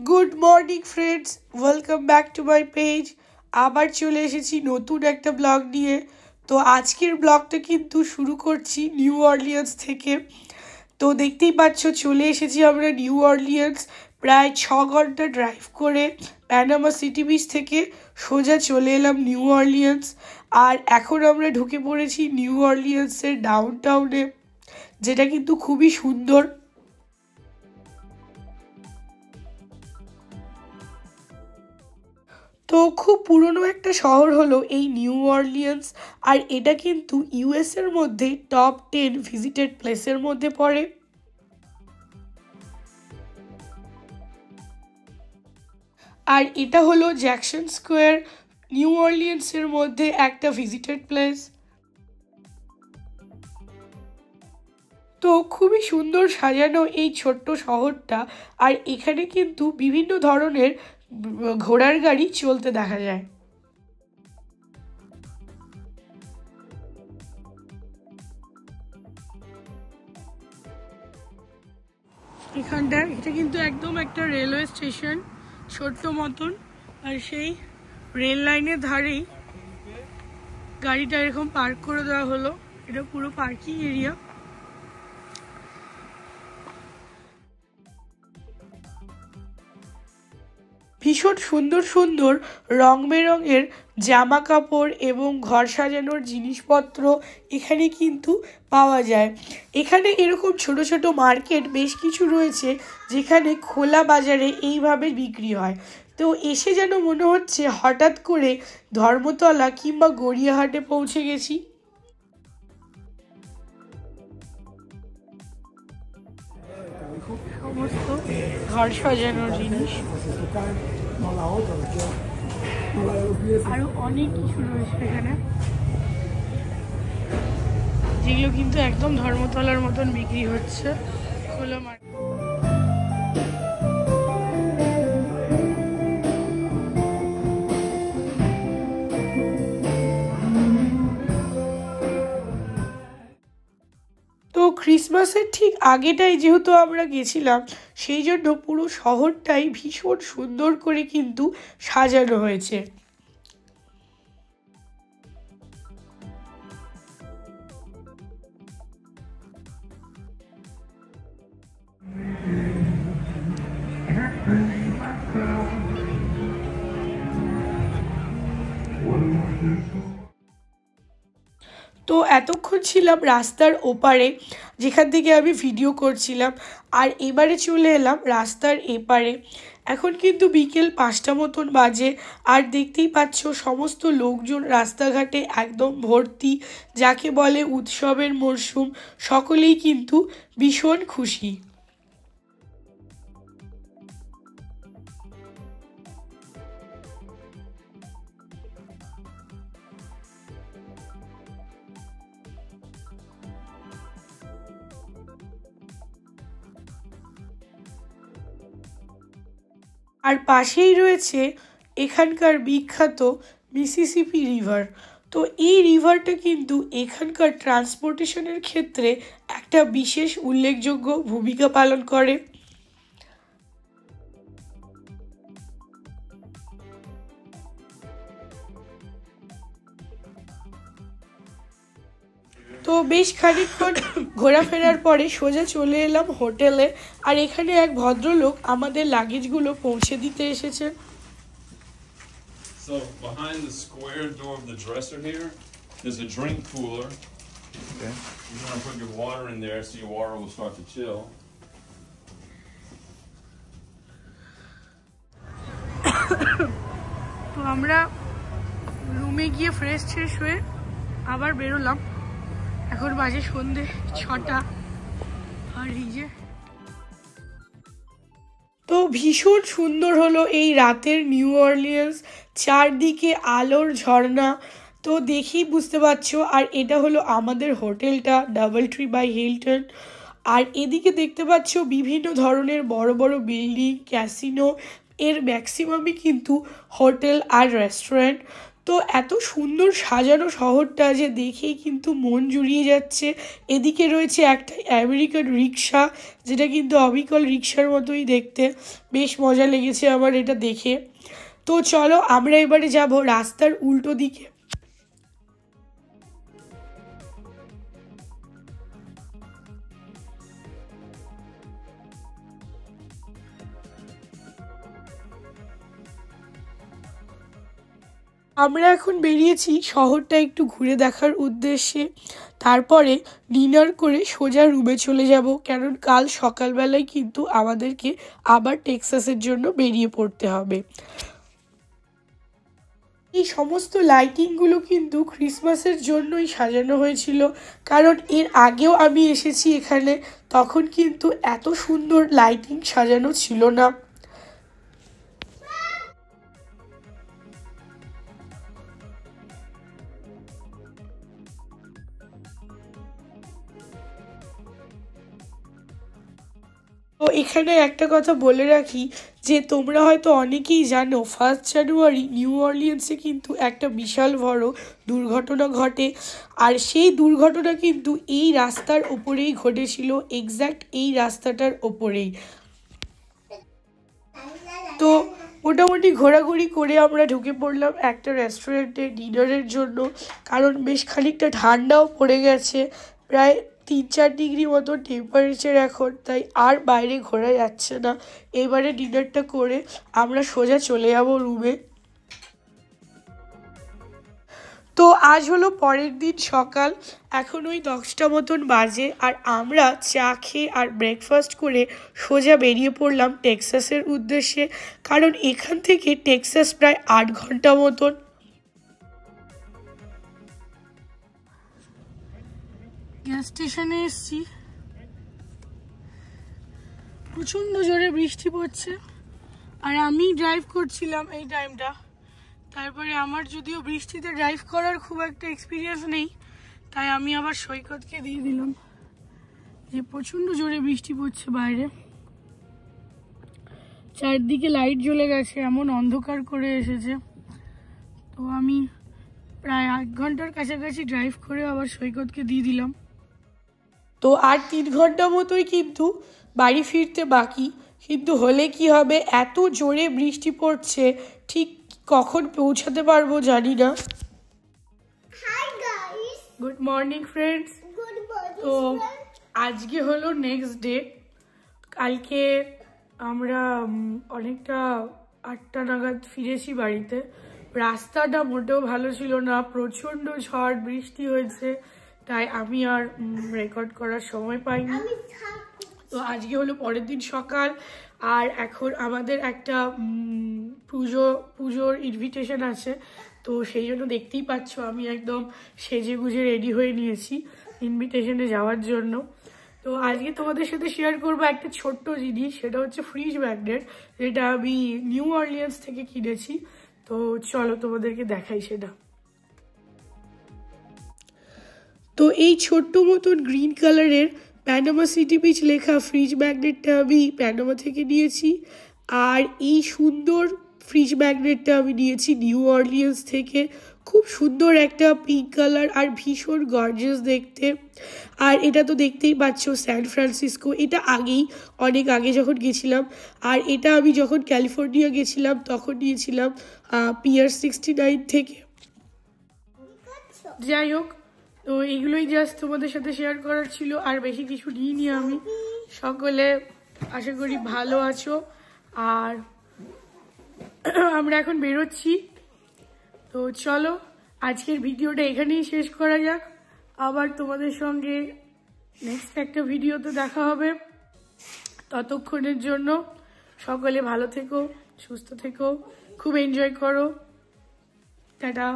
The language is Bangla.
Good morning friends, welcome back to my page. আবার চলে এসেছি নতুন একটা ব্লগ নিয়ে। তো আজকের ব্লগটা কিন্তু শুরু করছি নিউ অরলিয়ান্স থেকে। তো দেখতেই পাচ্ছ চলে এসেছি আমরা নিউ অরলিয়ান্স। প্রায় 6 ঘন্টা ড্রাইভ করে প্যানামা সিটি বিচ থেকে সোজা চলে এলাম নিউ অরলিয়ান্স। আর এখন আমরা ঢুকে পড়েছি নিউ অরলিয়ান্সের ডাউন টাউনে, যেটা কিন্তু খুবই সুন্দর। তো খুব পুরনো একটা শহর হলো এই নিউ অরলিয়ান্স। আর এটা কিন্তু ইউএসের মধ্যে টপ 10 ভিজিটেড প্লেসের মধ্যে পড়ে। আর এটা হলো জ্যাকসন স্কোয়ার, নিউ অরলিয়ান্সের মধ্যে একটা ভিজিটেড প্লেস। তো খুবই সুন্দর সাজানো এই ছোট্ট শহরটা। আর এখানে কিন্তু বিভিন্ন ধরনের ঘোড়ার গাড়ি চলতে দেখা যায়। এটা কিন্তু একদম একটা রেলওয়ে স্টেশন, ছোট্ট মতন। আর সেই রেল লাইনের ধারেই গাড়িটা এরকম পার্ক করে দেওয়া হলো। এটা পুরো পার্কিং এরিয়া। ভীষণ সুন্দর সুন্দর রং বেরঙের জামা কাপড় এবং ঘর সাজানোর জিনিসপত্র এখানে কিন্তু পাওয়া যায়। এখানে এরকম ছোট ছোট মার্কেট বেশ কিছু রয়েছে, যেখানে খোলা বাজারে এইভাবে বিক্রি হয়। তো এসে যেন মনে হচ্ছে হঠাৎ করে ধর্মতলা কিংবা গড়িয়াহাটে পৌঁছে গেছি। সমস্ত ঘর সাজানোর জিনিস আরো অনেক কিছু রয়েছে এখানে, যেগুলো কিন্তু একদম ধর্মতলার মতন বিক্রি হচ্ছে খোলা মার্কেট। তো ক্রিসমাসের ঠিক আগেটাই যেহেতু আমরা গেছিলাম, সেই জন্য পুরো শহরটাই ভীষণ সুন্দর করে কিন্তু সাজানো হয়েছে। তো এতক্ষণ ছিলাম রাস্তার ওপারে, যেখান থেকে আমি ভিডিও করছিলাম। আর এবারে চলে এলাম রাস্তার এপারে। এখন কিন্তু বিকেল 5টা মতন বাজে। আর দেখতেই পাচ্ছ সমস্ত লোকজন রাস্তাঘাটে একদম ভর্তি, যাকে বলে উৎসবের মরশুম। সকলেই কিন্তু ভীষণ খুশি। আর পাশেই রয়েছে এখানকার বিখ্যাত মিসিসিপি রিভার। তো এই রিভারটা কিন্তু এখানকার ট্রান্সপোর্টেশনের ক্ষেত্রে একটা বিশেষ উল্লেখযোগ্য ভূমিকা পালন করে। তো বেশ খানিকক্ষণ ঘোরাফেরার পরে সোজা চলে এলাম হোটেলে। আর এখানে এক ভদ্রলোক আমাদের লাগেজগুলো পৌঁছে দিতে এসেছে। So behind the square door of the dresser here, there's a drink cooler. Okay. You want to put your water in there so your water will start to chill. তো আমরা রুমে গিয়ে ফ্রেশ হয়ে আবার বেরোলাম। এখন বাজে সন্ধে 6টা। আর এই যে তো ভীষণ সুন্দর হলো এই রাতের নিউ অরলিয়ান্স, চারদিকে আলোর ঝর্ণা। তো দেখেই বুঝতে পারছো। আর এটা হলো আমাদের হোটেলটা, ডাবল ট্রি বাই হিলটন। আর এদিকে দেখতে পাচ্ছ বিভিন্ন ধরনের বড় বড় বিল্ডিং, ক্যাসিনো, এর ম্যাক্সিমামই কিন্তু হোটেল আর রেস্টুরেন্ট। তো এত সুন্দর সাজানো শহরটা যে দেখেই কিন্তু মন জুড়িয়ে যাচ্ছে। এদিকে রয়েছে একটা আমেরিকান রিক্সা, যেটা কিন্তু অবিকল রিক্সার মতোই দেখতে। বেশ মজা লেগেছে আমার এটা দেখে। তো চলো আমরা এবারে যাব রাস্তার উল্টো দিকে। আমরা এখন বেরিয়েছি শহরটা একটু ঘুরে দেখার উদ্দেশ্যে। তারপরে ডিনার করে সোজা রুমে চলে যাব, কারণ কাল সকালবেলায় কিন্তু আমাদেরকে আবার টেক্সাসের জন্য বেরিয়ে পড়তে হবে। এই সমস্ত লাইটিংগুলো কিন্তু ক্রিসমাসের জন্যই সাজানো হয়েছিল, কারণ এর আগেও আমি এসেছি এখানে, তখন কিন্তু এত সুন্দর লাইটিং সাজানো ছিল না। তো এখানে একটা কথা বলে রাখি যে তোমরা হয়তো অনেকেই জানো 1 জানুয়ারি নিউ অরলিয়েন্সে কিন্তু একটা বিশাল বড় দুর্ঘটনা ঘটে, আর সেই দুর্ঘটনা কিন্তু এই রাস্তার ওপরেই ঘটেছিল, এক্স্যাক্ট এই রাস্তাটার ওপরেই। তো মোটামুটি ঘোরাঘুরি করে আমরা ঢুকে পড়লাম একটা রেস্টুরেন্টে ডিনারের জন্য, কারণ বেশ খানিকটা ঠান্ডাও পড়ে গেছে, প্রায় 3-4 ডিগ্রি মতো টেম্পারেচার এখন, তাই আর বাইরে ঘোরা যাচ্ছে না। এবারে ডিনারটা করে আমরা সোজা চলে যাব রুমে। তো আজ হলো পরের দিন সকাল, এখন ওই 10টা মতন বাজে, আর আমরা চা খেয়ে আর ব্রেকফাস্ট করে সোজা বেরিয়ে পড়লাম টেক্সাসের উদ্দেশ্যে, কারণ এখান থেকে টেক্সাস প্রায় 8 ঘন্টা মতন। গ্যাস স্টেশনে এসছি, প্রচণ্ড জোরে বৃষ্টি পড়ছে, আর আমি ড্রাইভ করছিলাম এই টাইমটা। তারপরে আমার যদিও বৃষ্টিতে ড্রাইভ করার খুব একটা এক্সপিরিয়েন্স নেই, তাই আমি আবার সৈকতকে দিয়ে দিলাম যে প্রচণ্ড জোরে বৃষ্টি পড়ছে বাইরে, চারদিকে লাইট জ্বলে গেছে, এমন অন্ধকার করে এসেছে। তো আমি প্রায় 8 ঘন্টার কাছাকাছি ড্রাইভ করে আবার সৈকতকে দিয়ে দিলাম। তো আর 3 ঘন্টা মতোই কিন্তু বাড়ি ফিরতে বাকি, কিন্তু হলে কি হবে, এত জোরে বৃষ্টি পড়ছে, ঠিক কখন পৌঁছাতে পারবো জানি না। Good morning friends. তো আজকে হলো নেক্সট ডে। কালকে আমরা অনেকটা 8টা নাগাদ ফিরেছি বাড়িতে। রাস্তাটা মোটেও ভালো ছিল না, প্রচণ্ড ঝড় বৃষ্টি হয়েছে, তাই আমি আর রেকর্ড করার সময় পাইনি। তো আজকে হলো পরের দিন সকাল, আর এখন আমাদের একটা পুজোর ইনভিটেশন আছে, তো সেই জন্য দেখতেই পাচ্ছ আমি একদম সেজে গুজে রেডি হয়ে নিয়েছি ইনভিটেশনে যাওয়ার জন্য। তো আজকে তোমাদের সাথে শেয়ার করবো একটা ছোট্ট জিনিস, সেটা হচ্ছে ফ্রিজ ম্যাগনেট, যেটা আমি নিউ অরলিয়েন্স থেকে কিনেছি। তো চলো তোমাদেরকে দেখাই সেটা। তো এই ছোট্ট মতন গ্রিন কালারের প্যানামা সিটি বিচ লেখা ফ্রিজ ম্যাগনেটটা আমি প্যানামা থেকে নিয়েছি, আর এই সুন্দর ফ্রিজ ম্যাগনেটটা আমি নিয়েছি নিউ অরলিয়েন্স থেকে। খুব সুন্দর একটা পিঙ্ক কালার আর ভীষণ গর্জিয়াস দেখতে। আর এটা তো দেখতেই পাচ্ছ স্যান ফ্রান্সিসকো, এটা অনেক আগে যখন গেছিলাম, আর এটা আমি যখন ক্যালিফোর্নিয়া গেছিলাম তখন নিয়েছিলাম পিয়ার 69 থেকে। যাই হোক, তো এইগুলোই জাস্ট তোমাদের সাথে শেয়ার করার ছিল, আর বেশি কিছু নিইনি আমি। সকলে আশা করি ভালো আছো, আর আমরা এখন বেরোচ্ছি। তো চলো আজকের ভিডিওটা এখানেই শেষ করা যাক, আবার তোমাদের সঙ্গে নেক্সট একটা ভিডিওতে দেখা হবে। ততক্ষণের জন্য সকলে ভালো থেকো, সুস্থ থেকো, খুব এনজয় করো, টাটা।